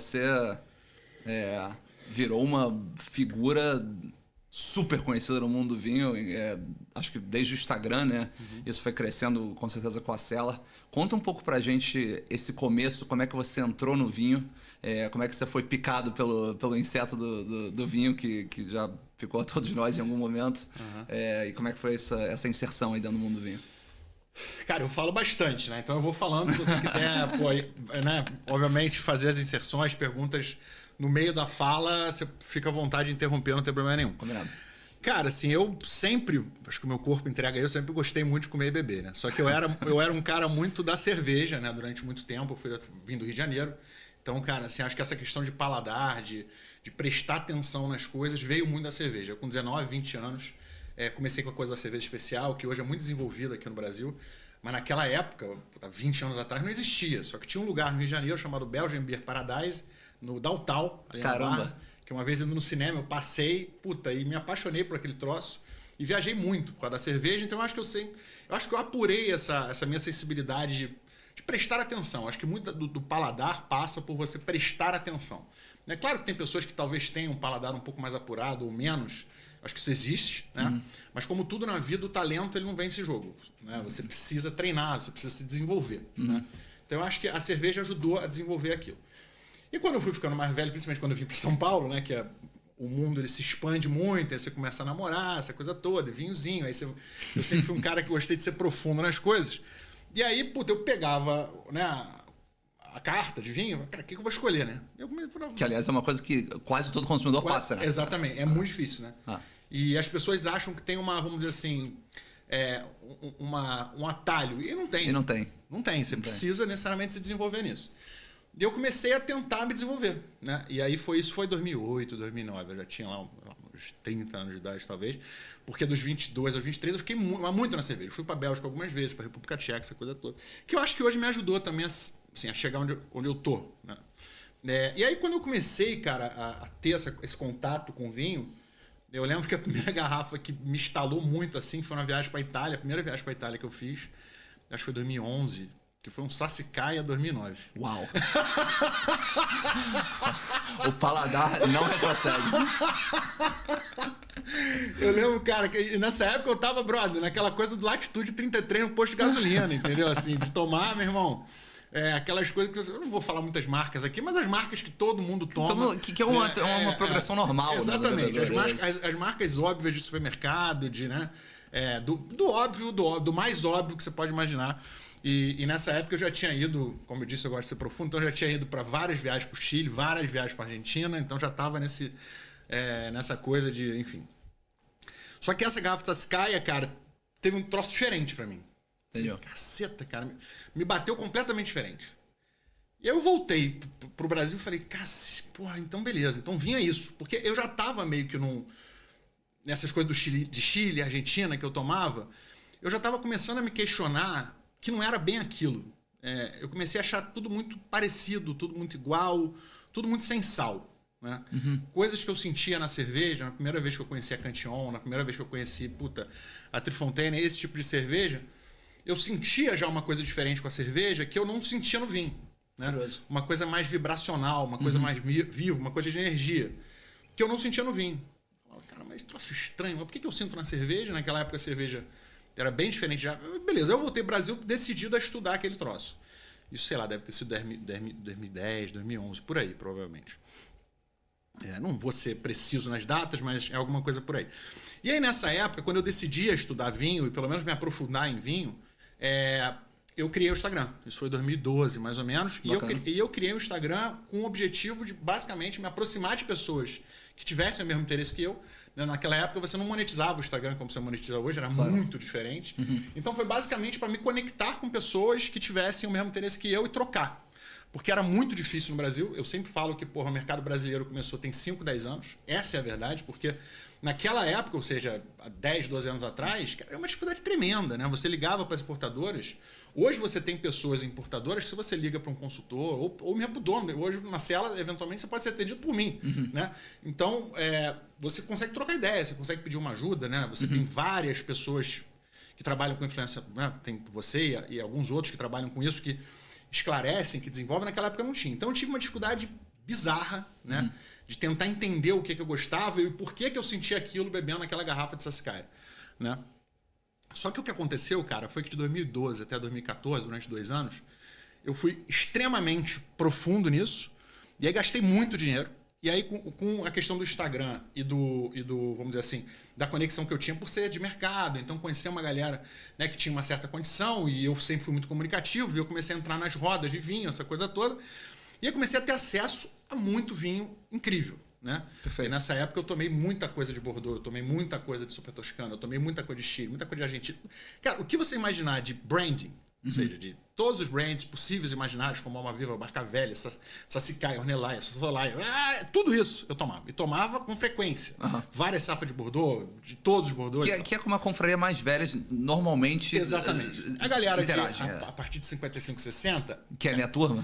Você virou uma figura super conhecida no mundo do vinho, acho que desde o Instagram, né? Isso foi crescendo com certeza com a Cellar. Conta um pouco pra gente esse começo, como é que você entrou no vinho, como é que você foi picado pelo inseto do vinho, que já picou a todos nós em algum momento, e como é que foi essa inserção aí dentro do mundo do vinho? Cara, eu falo bastante, né? Então eu vou falando, se você quiser, né? Obviamente, fazer as inserções, perguntas no meio da fala, você fica à vontade de interromper, não tem problema nenhum. Combinado. Cara, assim, eu sempre, acho que o meu corpo entrega eu sempre gostei muito de comer e beber, né? Só que eu era um cara muito da cerveja, né? Durante muito tempo, eu vim do Rio de Janeiro. Então, cara, assim, acho que essa questão de paladar, de prestar atenção nas coisas, veio muito da cerveja. Eu, com 19, 20 anos, comecei com a coisa da cerveja especial, que hoje é muito desenvolvida aqui no Brasil. Mas naquela época, 20 anos atrás, não existia. Só que tinha um lugar no Rio de Janeiro chamado Belgian Beer Paradise, no Daltal, ali na Barra, que uma vez indo no cinema eu passei, e me apaixonei por aquele troço. E viajei muito por causa da cerveja, então eu acho que eu apurei essa minha sensibilidade de prestar atenção. Acho que muito do paladar passa por você prestar atenção. É claro que tem pessoas que talvez tenham um paladar um pouco mais apurado ou menos. Acho que isso existe, né? Mas como tudo na vida, o talento ele não vem esse jogo, né? Você precisa treinar, você precisa se desenvolver, né? Então eu acho que a cerveja ajudou a desenvolver aquilo. E quando eu fui ficando mais velho, principalmente quando eu vim para São Paulo, né? Que o mundo ele se expande muito, aí você começa a namorar, essa coisa toda, vinhozinho. Eu sempre fui um cara que gostei de ser profundo nas coisas. E aí, eu pegava, né, a carta de vinho, cara, o que eu vou escolher, né? Que, aliás, é uma coisa que quase todo consumidor passa, né? Exatamente, é muito difícil, né? E as pessoas acham que tem vamos dizer assim, um atalho. E não tem. Não tem, você precisa necessariamente se desenvolver nisso. E eu comecei a tentar me desenvolver, né? E aí isso foi 2008, 2009, eu já tinha lá uns 30 anos de idade, talvez, porque dos 22 aos 23 eu fiquei muito na cerveja. Eu fui para a Bélgica algumas vezes, para a República Tcheca, essa coisa toda. Que eu acho que hoje me ajudou também a chegar onde eu tô, né? E aí quando eu comecei, cara, a ter esse contato com o vinho, eu lembro que a primeira garrafa que me instalou muito assim foi uma viagem para a Itália, a primeira viagem para a Itália que eu fiz, acho que foi 2011, que foi um Sassicaia 2009. Uau! O paladar não retrocede. Eu lembro, cara, que nessa época eu tava, brother, naquela coisa do Latitude 33 no posto de gasolina, entendeu? Assim, de tomar, meu irmão, aquelas coisas que eu não vou falar muitas marcas aqui, mas as marcas que todo mundo toma. Que é uma progressão normal. Exatamente. As marcas óbvias de supermercado, né? Do óbvio, do mais óbvio que você pode imaginar. E nessa época eu já tinha ido, como eu disse, eu gosto de ser profundo, então eu já tinha ido para várias viagens para o Chile, várias viagens para a Argentina, então já estava nessa coisa de, enfim. Só que essa garrafa de Sassicaia, cara, teve um troço diferente para mim. Entendeu? Caceta, cara, me bateu completamente diferente. E aí eu voltei pro Brasil e falei, cacete, porra, então beleza, então vinha isso. Porque eu já estava meio que nessas coisas de Chile, Argentina que eu tomava, eu já estava começando a me questionar que não era bem aquilo. Eu comecei a achar tudo muito parecido, tudo muito igual, tudo muito sem sal, né? Coisas que eu sentia na cerveja, na primeira vez que eu conheci a Cantillon, na primeira vez que eu conheci a Trifontaine, esse tipo de cerveja, eu sentia já uma coisa diferente com a cerveja que eu não sentia no vinho, né? Uma coisa mais vibracional, uma coisa mais viva, uma coisa de energia, que eu não sentia no vinho. Eu falava, cara, mas troço estranho, mas por que eu sinto na cerveja? Naquela época a cerveja era bem diferente já. Beleza, eu voltei ao Brasil decidido a estudar aquele troço. Isso, sei lá, deve ter sido 2010, 2011, por aí, provavelmente. Não vou ser preciso nas datas, mas é alguma coisa por aí. E aí, nessa época, quando eu decidi estudar vinho, e pelo menos me aprofundar em vinho, eu criei o Instagram. Isso foi em 2012, mais ou menos. E eu criei o Instagram com o objetivo de, basicamente, me aproximar de pessoas que tivessem o mesmo interesse que eu. Naquela época, você não monetizava o Instagram como você monetiza hoje, era muito diferente. Então, foi basicamente para me conectar com pessoas que tivessem o mesmo interesse que eu e trocar. Porque era muito difícil no Brasil. Eu sempre falo que o mercado brasileiro começou tem 5, 10 anos. Essa é a verdade, porque naquela época, ou seja, há 10, 12 anos atrás, era uma dificuldade tremenda, né? Você ligava para as importadoras. Hoje você tem pessoas importadoras que se você liga para um consultor, ou mesmo para o dono, hoje na Cellar, eventualmente, você pode ser atendido por mim. Né? Então, você consegue trocar ideia, você consegue pedir uma ajuda, né? Você tem várias pessoas que trabalham com influência, né? Tem você e alguns outros que trabalham com isso, que esclarecem, que desenvolvem. Naquela época não tinha. Então eu tive uma dificuldade bizarra, né? De tentar entender o que eu gostava e por que eu sentia aquilo bebendo naquela garrafa de Sassicaia, né? Só que o que aconteceu, cara, foi que de 2012 até 2014, durante 2 anos, eu fui extremamente profundo nisso e aí gastei muito dinheiro. E aí, com a questão do Instagram e do, vamos dizer assim, da conexão que eu tinha por ser de mercado, então conhecer uma galera, né, que tinha uma certa condição e eu sempre fui muito comunicativo e eu comecei a entrar nas rodas de vinho, essa coisa toda. E eu comecei a ter acesso a muito vinho incrível, né? Perfeito. E nessa época eu tomei muita coisa de Bordeaux, eu tomei muita coisa de Super Toscana, eu tomei muita coisa de Chile, muita coisa de Argentina. Cara, o que você imaginar de branding, ou seja, de todos os brands possíveis e imaginários, como Almaviva, Barca Velha, Sassicaia, Ornellaia, Sossolaia, tudo isso eu tomava. E tomava com frequência. Várias safras de Bordeaux, de todos os Bordeaux. Que é como a confraria mais velha normalmente Exatamente. A galera interage, a partir de 55, 60... Que é a minha turma?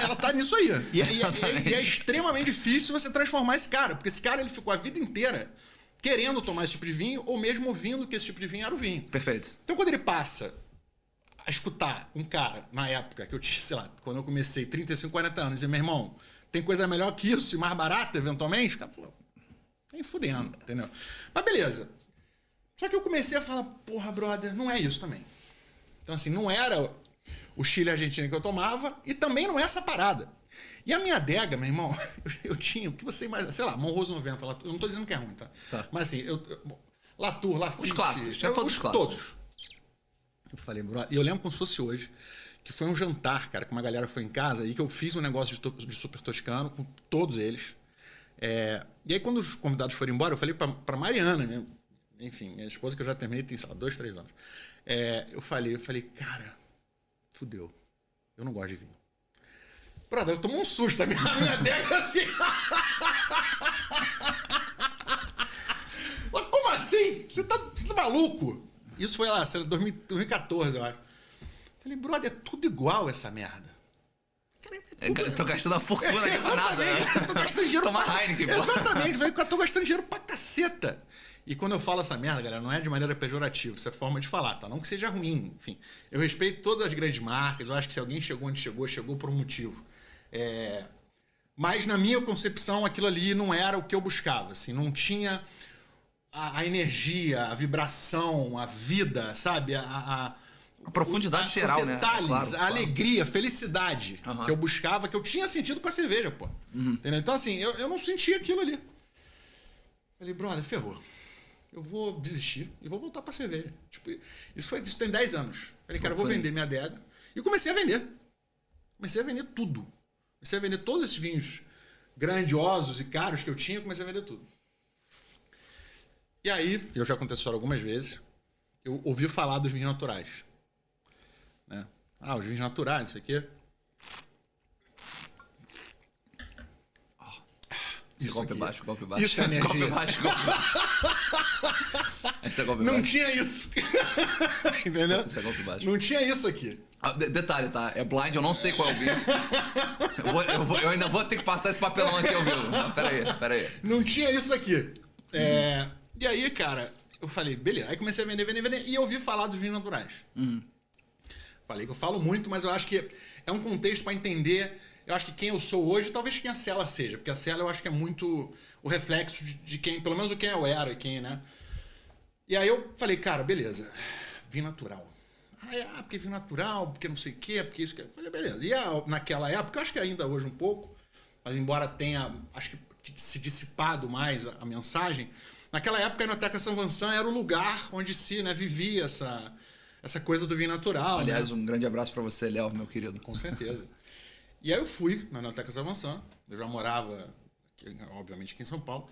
Ela tá nisso aí. E é extremamente difícil você transformar esse cara, porque esse cara ele ficou a vida inteira querendo tomar esse tipo de vinho ou mesmo ouvindo que esse tipo de vinho era o vinho. Perfeito. Então quando ele passa a escutar um cara, na época, que eu tinha, sei lá, quando eu comecei, 35, 40 anos, dizer, meu irmão, tem coisa melhor que isso e mais barata, eventualmente? O cara falou, nem fudendo, entendeu? Mas beleza. Só que eu comecei a falar, porra, brother, não é isso também. Então, assim, não era o Chile e a Argentina que eu tomava e também não é essa parada. E a minha adega, meu irmão, eu tinha, o que você imagina, sei lá, Monroso 90, Latour, eu não tô dizendo que é ruim, tá? Mas assim, Latour, Lafite... Os clássicos, já todos os clássicos. Todos. Eu falei, e eu lembro como se fosse hoje, que foi um jantar, cara, que uma galera foi em casa e que eu fiz um negócio de Super Toscano com todos eles. E aí, quando os convidados foram embora, eu falei pra Mariana, né? Enfim, minha esposa, que eu já terminei, tem, sei lá, 2, 3 anos. Eu falei, cara, fudeu, eu não gosto de vinho. Brother, eu tomei um susto, a minha adega assim. Mas como assim? Você tá maluco? Isso foi lá, 2014, eu acho. Falei, brother, é tudo igual essa merda. Eu tô gastando uma fortuna aqui pra nada. Eu tô gastando dinheiro Tomar Heineken, pô. Exatamente, eu tô gastando dinheiro pra caceta. E quando eu falo essa merda, galera, não é de maneira pejorativa, isso é forma de falar, tá? Não que seja ruim, enfim. Eu respeito todas as grandes marcas, eu acho que se alguém chegou onde chegou, chegou por um motivo. Mas na minha concepção, aquilo ali não era o que eu buscava, assim, não tinha a energia, a vibração, a vida, sabe? A profundidade geral, os detalhes, né? Claro, a alegria, a felicidade que eu buscava, que eu tinha sentido com a cerveja, pô. Entendeu? Então, assim, eu não sentia aquilo ali. Falei, brother, ferrou. Eu vou desistir e vou voltar pra cerveja. Tipo, isso tem 10 anos. Falei, cara, eu vou vender minha adega. E comecei a vender. Comecei a vender tudo. Comecei a vender todos esses vinhos grandiosos e caros que eu tinha, comecei a vender tudo. E aí, eu já contei essa história algumas vezes, eu ouvi falar dos vinhos naturais. Né? Os vinhos naturais, isso aqui. Golpe baixo, golpe baixo. Isso é energia. Golpe baixo, golpe baixo. Esse é golpe Não baixo. tinha isso. Entendeu? Esse é golpe baixo. Não tinha isso aqui. Detalhe, tá? É blind, eu não sei qual é o vinho. Eu ainda vou ter que passar esse papelão aqui ao vivo. Pera aí. Não tinha isso aqui. E aí, cara, eu falei, beleza. Aí comecei a vender. E eu ouvi falar dos vinhos naturais. Falei que eu falo muito, mas eu acho que é um contexto para entender. Eu acho que quem eu sou hoje, talvez quem a Cela seja. Porque a Cela eu acho que é muito o reflexo de quem, pelo menos o quem eu era e quem, né? E aí eu falei, cara, beleza. Vinho natural. Porque vinho natural, porque não sei o quê, porque isso que... Eu falei, beleza. E naquela época, eu acho que ainda hoje um pouco, mas embora tenha, acho que se dissipado mais a mensagem, naquela época a Enoteca São Vincent era o lugar onde se, né, vivia essa coisa do vinho natural. Aliás, né? Um grande abraço pra você, Léo, meu querido. Com certeza. E aí eu fui na Enoteca São Vincent, eu já morava, obviamente, aqui em São Paulo.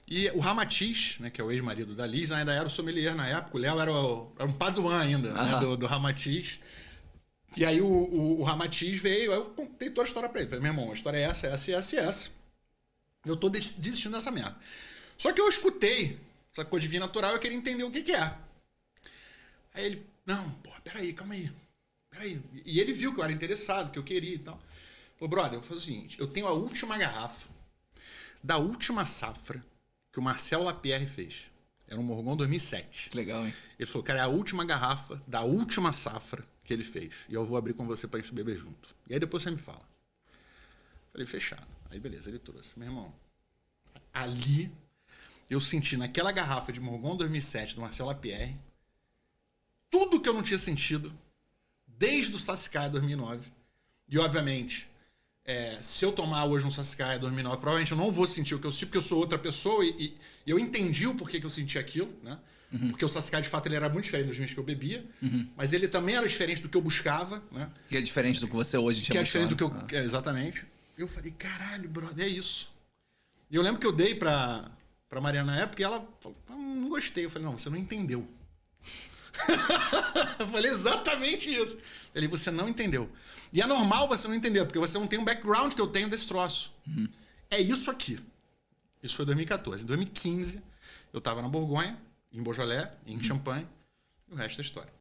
E o Ramatiz, né, que é o ex-marido da Liz, ainda era o sommelier na época. O Léo era um paduan ainda, né, do Ramatiz. E aí o Ramatiz veio, aí eu contei toda a história pra ele. Falei, meu irmão, a história é essa. Eu tô desistindo dessa merda. Só que eu escutei essa coisa de vinho natural e eu queria entender o que é. Aí ele, não, porra, peraí, calma aí. Peraí. E ele viu que eu era interessado, que eu queria e tal. Falei, brother, eu vou fazer o seguinte, eu tenho a última garrafa da última safra que o Marcel Lapierre fez. Era um Morgon 2007. Que legal, hein? Ele falou, cara, é a última garrafa da última safra que ele fez. E eu vou abrir com você pra gente beber junto. E aí depois você me fala. Falei, fechado. Aí beleza, ele trouxe. Meu irmão, ali eu senti naquela garrafa de Morgon 2007 do Marcel Lapierre tudo que eu não tinha sentido desde o Sassicaia 2009. E obviamente, se eu tomar hoje um Sassicaia 2009, provavelmente eu não vou sentir o que eu sinto, porque eu sou outra pessoa e eu entendi o porquê que eu senti aquilo, né? Porque o Sassicaia, de fato, ele era muito diferente dos vinhos que eu bebia, mas ele também era diferente do que eu buscava, né? Que é diferente do que você hoje tinha. Que é diferente do que eu... exatamente. Eu falei, caralho, brother, é isso. E eu lembro que eu dei pra Mariana na época e ela falou, não gostei. Eu falei, não, você não entendeu. Eu falei exatamente isso. Eu falei, você não entendeu. E é normal você não entender, porque você não tem um background que eu tenho desse troço. É isso aqui. Isso foi em 2014. Em 2015, eu tava na Borgonha, em Beaujolais, em Champagne, e o resto é história.